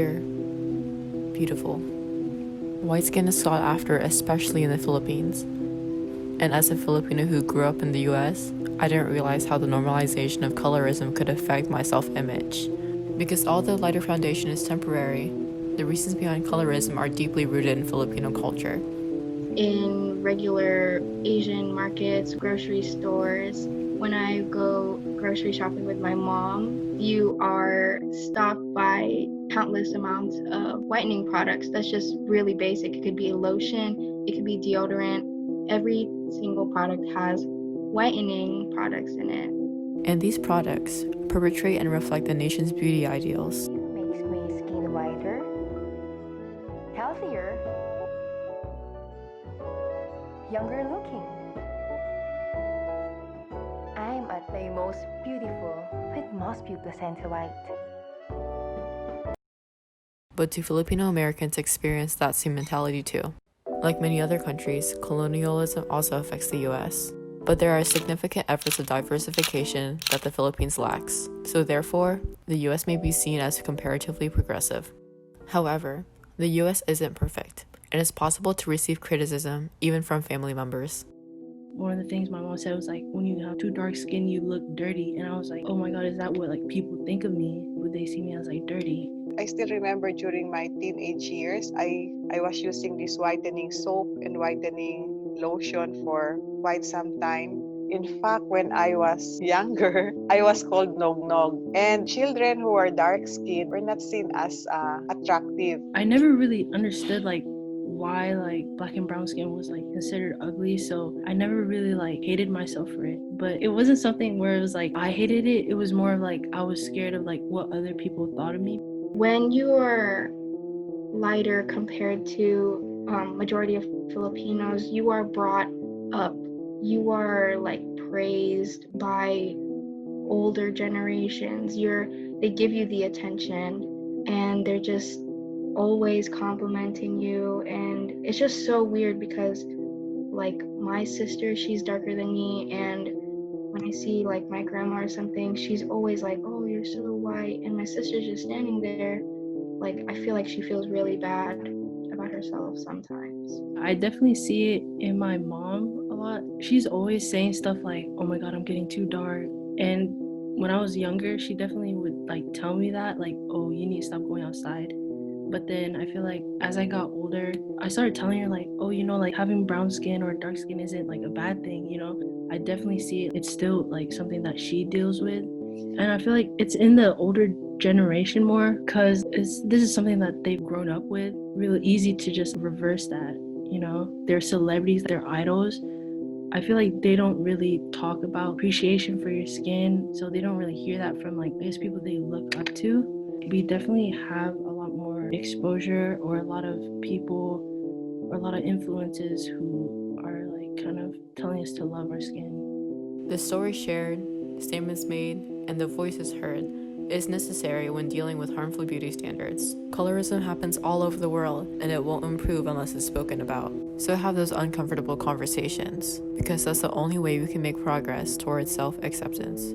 healthier, beautiful. White skin is sought after, especially in the Philippines. And as a Filipino who grew up in the US, I didn't realize how the normalization of colorism could affect my self-image. Because although lighter foundation is temporary, the reasons behind colorism are deeply rooted in Filipino culture. In regular Asian markets, grocery stores, when I go grocery shopping with my mom, you are stopped by countless amounts of whitening products. That's just really basic. It could be a lotion, it could be deodorant. Every single product has whitening products in it. And these products perpetrate and reflect the nation's beauty ideals. Makes my skin whiter, healthier, younger looking. I'm at my most beautiful, but must be placenta white. But do Filipino Americans experience that same mentality too? Like many other countries, colonialism also affects the US. But there are significant efforts of diversification that the Philippines lacks. So therefore, the US may be seen as comparatively progressive. However, the US isn't perfect, and it's possible to receive criticism even from family members. One of the things my mom said was like, when you have too dark skin, you look dirty. And I was like, oh my God, is that what like people think of me? Would they see me as like dirty? I still remember during my teenage years, I was using this whitening soap and whitening lotion for quite some time. In fact, when I was younger, I was called nog-nog. And children who are dark-skinned were not seen as attractive. I never really understood like why like black and brown skin was like considered ugly, so I never really like hated myself for it. But it wasn't something where it was like I hated it. It was more of like I was scared of like what other people thought of me. When you are lighter compared to majority of Filipinos, you are brought up, you are like praised by older generations. They give you the attention and they're just always complimenting you, and it's just so weird because like my sister, she's darker than me, and when I see like my grandma or something, she's always like, oh, you're so white, and my sister's just standing there. Like I feel like she feels really bad about herself sometimes. I definitely see it in my mom a lot. She's always saying stuff like, oh my God, I'm getting too dark. And when I was younger, she definitely would like tell me that, like, oh, you need to stop going outside. But then I feel like as I got older, I started telling her like, oh, you know, like having brown skin or dark skin isn't like a bad thing, you know. I definitely see it. It's still like something that she deals with. And I feel like it's in the older generation more because this is something that they've grown up with. Really easy to just reverse that, you know. They're celebrities, they're idols. I feel like they don't really talk about appreciation for your skin, so they don't really hear that from like those people they look up to. We definitely have a lot more exposure or a lot of people or a lot of influences who are like kind of telling us to love our skin. The story shared, statements made, and the voices heard is necessary when dealing with harmful beauty standards. Colorism happens all over the world, and it won't improve unless it's spoken about. So have those uncomfortable conversations, because that's the only way we can make progress towards self-acceptance.